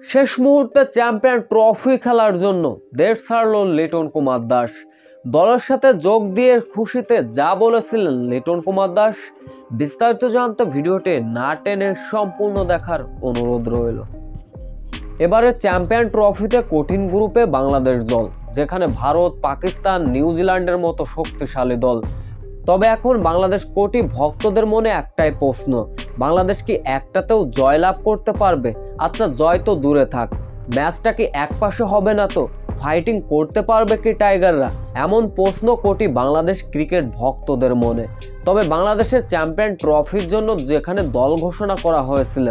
শেষ মুহূর্তে champion trophy খেলার জন্য দেশ ছাড়ল লিটন কুমার দাস। দলের সাথে যোগ দিয়ে খুশিতে যা বলেছিলেন লিটন কুমার দাস, বিস্তারিত জানতে ভিডিওটি না টেনে সম্পূর্ণ দেখার অনুরোধ রইল। এবারে চ্যাম্পিয়ন ট্রফিতে কঠিন গ্রুপে বাংলাদেশ দল, যেখানে ভারত, পাকিস্তান, নিউজিল্যান্ডের মতো শক্তিশালী দল। তবে এখন বাংলাদেশ কোটি ভক্তদের মনে একটাই প্রশ্ন, বাংলাদেশ কি একটাতেও জয়লাভ করতে পারবে? আচ্ছা, জয় তো দূরে থাক, ম্যাচটা কি একপাশে হবে না তো? ফাইটিং করতে পারবে কি টাইগাররা? এমন প্রশ্ন কোটি বাংলাদেশ ক্রিকেট ভক্তদের মনে। তবে বাংলাদেশের চ্যাম্পিয়ন ট্রফির জন্য যেখানে দল ঘোষণা করা হয়েছিল,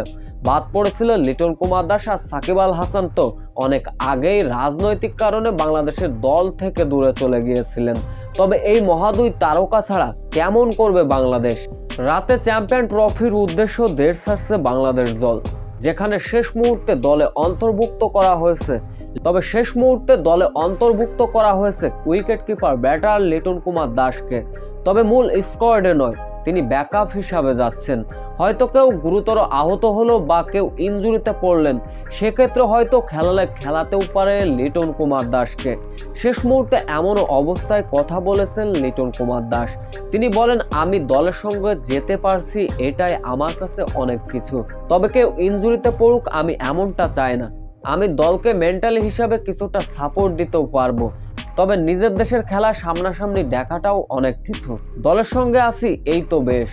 বাদ পড়েছিল লিটন কুমার দাস আর সাকিব আল হাসান, তো অনেক আগেই রাজনৈতিক কারণে বাংলাদেশের দল থেকে দূরে চলে গিয়েছিলেন। তবে এই মহাদুই তারকা ছাড়া কেমন করবে বাংলাদেশ? রাতে চ্যাম্পিয়ন ট্রফির উদ্দেশ্য দেশ ছাড়ছে বাংলাদেশ দল, যেখানে শেষ মুহূর্তে দলে অন্তর্ভুক্ত করা হয়েছে। তবে শেষ মুহূর্তে দলে অন্তর্ভুক্ত করা হয়েছে wicket keeper batter Liton Kumar দাসকে। তবে মূল স্কোয়াডে নয়, তিনি ব্যাকআপ হিসাবে যাচ্ছেন। হয়তো কেউ গুরুতর আহত হলো বা কেউ ইনজুরিতে পড়লেন, সেক্ষেত্রে হয়তো খেলাতেও পারে লিটন কুমার দাসকে। শেষ মুহূর্তে এমন অবস্থায় কথা বলেছেন লিটন কুমার দাস। তিনি বলেন, আমি দলের সঙ্গে যেতে পারছি, এটাই আমার কাছে অনেক কিছু। তবে কেউ ইনজুরিতে পড়ুক, আমি এমনটা চাই না। আমি দলকে মেন্টালি হিসাবে কিছুটা সাপোর্ট দিতেও পারবো। তবে নিজের দেশের খেলা সামনাসামনি দেখাটাও অনেক কিছু। দলের সঙ্গে আছি, এই তো বেশ।